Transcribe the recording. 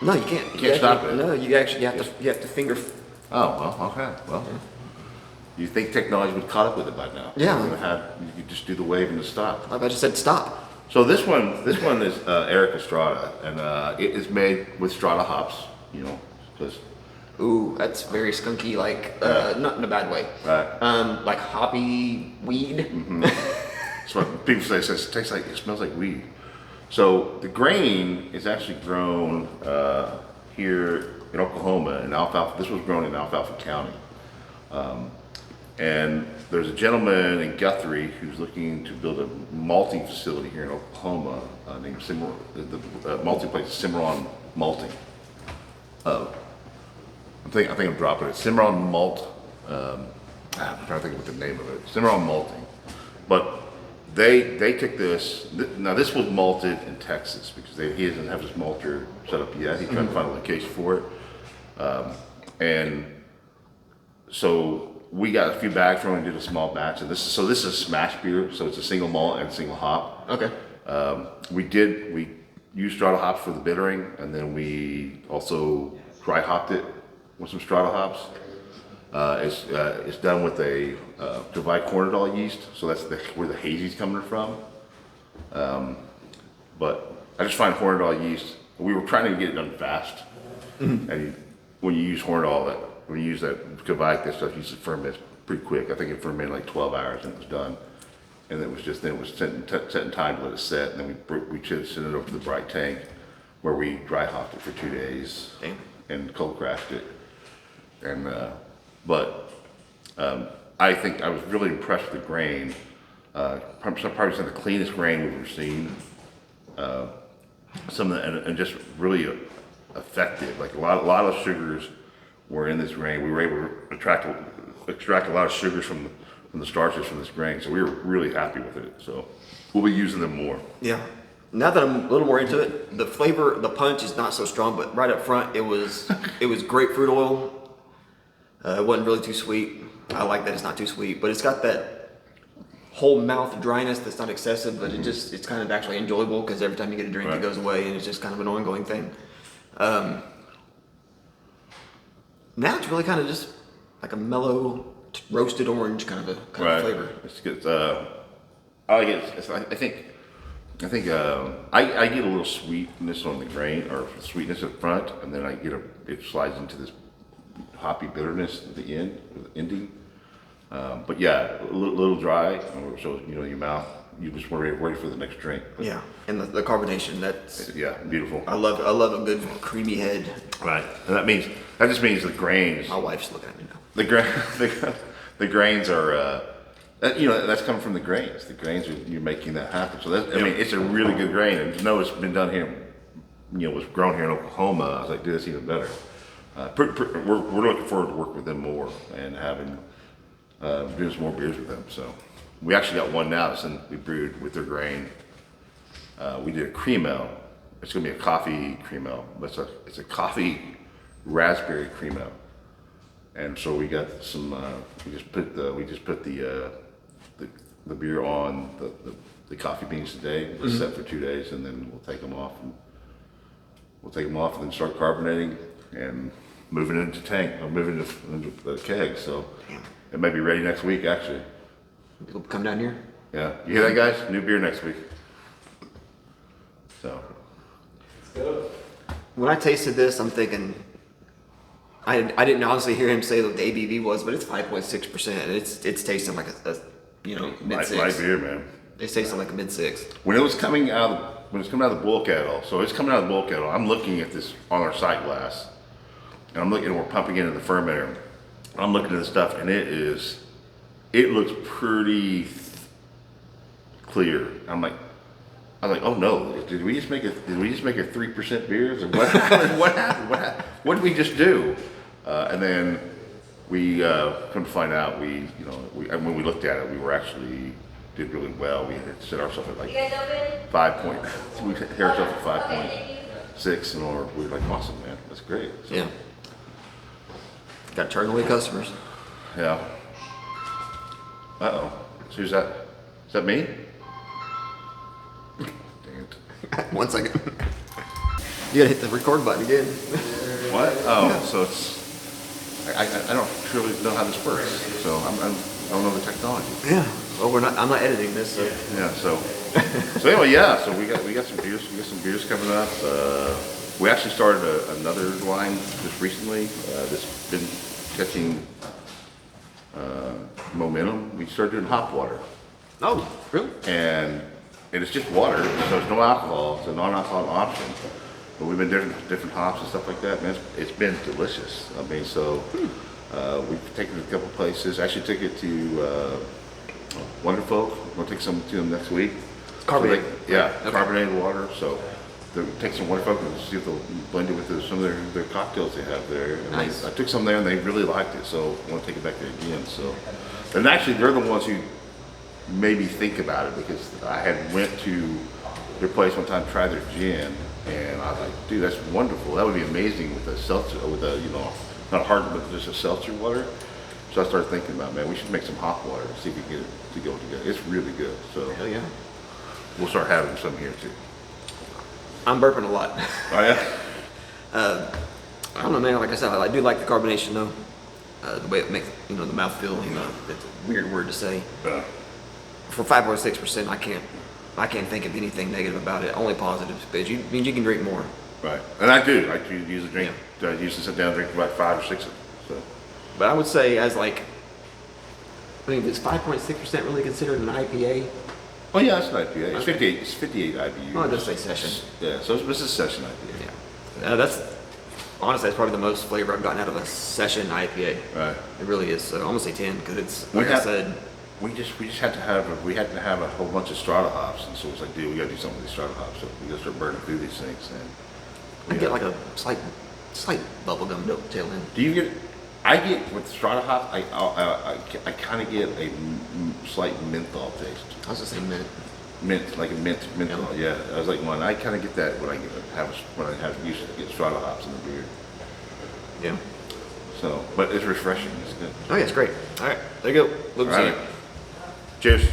No, you can't. You can't stop it. No, you have to finger. Oh, well, okay. Well, you think technology would caught up with it by now? Yeah. You could just do the wave and the stop. I just said stop. So this one is Erick Strata, and it is made with Strata hops. You know, because Ooh, that's very skunky, like not in a bad way. Right. Like hoppy weed. that's what people say. It smells like weed. So the grain is actually grown here in Oklahoma in alfalfa. This was grown in Alfalfa County. And there's a gentleman in Guthrie who's looking to build a malting facility here in Oklahoma named Cimarron. The malting place is Cimarron Malting. I think I'm dropping it. Cimarron Malt. I'm trying to think of what the name of it. Cimarron Malting. But they took this. Now this was malted in Texas because he doesn't have his malter set up yet. He's trying to find a location for it. And so we got a few bags from him and did a small batch. And this is a smash beer, so it's a single malt and single hop. Okay. We used Strata hops for the bittering, and then we also dry hopped it with some Strata hops. It's done with a Divide Cornadol yeast, so that's where the hazy's coming from. But I just find Cornadol yeast. We were trying to get it done fast, and when you use Cornadol, when you use that Divide, that stuff usually ferments pretty quick. I think it fermented like 12 hours and it was done. And it was set in time to let it set, and then we sent it over to the bright tank, where we dry hopped it for 2 days. Damn. And cold crashed it. And I think I was really impressed with the grain. Probably some of the cleanest grain we've ever seen. And just really effective. Like a lot of sugars were in this grain. We were able to extract a lot of sugars from the starches from this grain, so we were really happy with it. So we'll be using them more. Yeah. Now that I'm a little more into it, the flavor, the punch is not so strong, but right up front, it was grapefruit oil. It wasn't really too sweet. I like that it's not too sweet, but it's got that whole mouth dryness that's not excessive, but it's kind of actually enjoyable because every time you get a drink, It goes away, and it's just kind of an ongoing thing. Now it's really kind of just like a mellow roasted orange kind of flavor. It's good. I like it. I think I get a little sweetness on the grain, or sweetness up front, and then it slides into this hoppy bitterness at the ending. But yeah, a little dry, so your mouth, you just ready for the next drink. But, yeah, and the carbonation, that's beautiful. I love a good creamy head. Right, and that just means the grains. My wife's looking at me now. The grains are. That's coming from the grains. The grains you're making that happen. So it's a really good grain. And it's been done here. Was grown here in Oklahoma. I was like, dude, that's even better. We're looking forward to working with them more and having doing some more beers with them. So we actually got one now that we brewed with their grain. We did a cream ale. It's gonna be a coffee cream ale, but it's a coffee raspberry cream ale. And so we got some. We just put the beer on the coffee beans today. It's set for 2 days, and then we'll take them off and then start carbonating and moving into tank. Or moving into the keg. So it may be ready next week, actually. People come down here. Yeah, you hear that, guys? New beer next week. So. When I tasted this, I'm thinking. I didn't honestly hear him say what the ABV was, but it's 5.6%. It's tasting like a mid-6. Light beer, man. It's tasting like a mid-6. When it's coming out of the bulk kettle, so it's coming out of the bulk kettle. I'm looking at this on our sight glass, and we're pumping into the fermenter. I'm looking at the stuff, and it looks pretty clear. I was like, oh no, did we just make a 3% beer? Or what happened? What did we just do? And then we come to find out, when we looked at it, we were actually did really well. We had set ourselves at like 5 point. We hit ourselves at 5.6, and we were like, awesome, man, that's great. So, yeah. Got to turn away customers. Yeah. So who's that? Is that me? Dang it. 1 second. You gotta hit the record button again. What? Oh, so it's. I don't truly know how this works, so I don't know the technology. Yeah. Well, I'm not editing this. So. Yeah. So anyway, yeah. So we got some beers. We got some beers coming up. We actually started another line just recently. That's been catching momentum. We started doing hop water. Oh, really? And it's just water, so it's no alcohol. It's a non-alcoholic option. But we've been different hops and stuff like that, man. It's been delicious. I mean, so we've taken it a couple places. Actually took it to Wonderfolk. We'll take some to them next week. Carbonated. So okay. Carbonated water. So they'll take some Wonderfolk and see if they'll blend it with some of their cocktails they have there. And nice. I took some there and they really liked it, so I want to take it back there again. So, and actually they're the ones who made me think about it, because I had went to their place one time, tried their gin. And I was like, dude, that's wonderful. That would be amazing with a seltzer, with a, not hard, but just a seltzer water. So I started thinking about, man, we should make some hot water and see if we can get it to go together. It's really good. So hell yeah. We'll start having some here too. I'm burping a lot. Oh yeah? I don't know, man. Like I said, I do like the carbonation though. The way it makes, the mouthfeel, it's a weird word to say. For 5.6%, I can't think of anything negative about it. Only positives, but you can drink more. Right, and I do. I usually drink. I usually sit down and drink about 5 or 6 of them. So. But I would say is 5.6% really considered an IPA? Oh yeah, it's an IPA. It's 58. It's 58 IBU. Oh, it does say session. Yeah, so this is session IPA. Yeah, honestly, that's probably the most flavor I've gotten out of a session IPA. Right. It really is. So I'm gonna say 10 because it's like I said. We just had to have a whole bunch of Strata hops, and so it's like, dude, we got to do something with these Strata hops. So we got to start burning through these things. And I get like a slight bubblegum tail end. Do you get? I get with Strata hops. I kind of get a slight menthol taste. I was just saying Mint, like a menthol. Yeah, I was like, I kind of get that when I used to get Strata hops in the beer. Yeah. So, but it's refreshing. It's good. Oh yeah, it's great. All right, there you go. Look, All right. Cheers.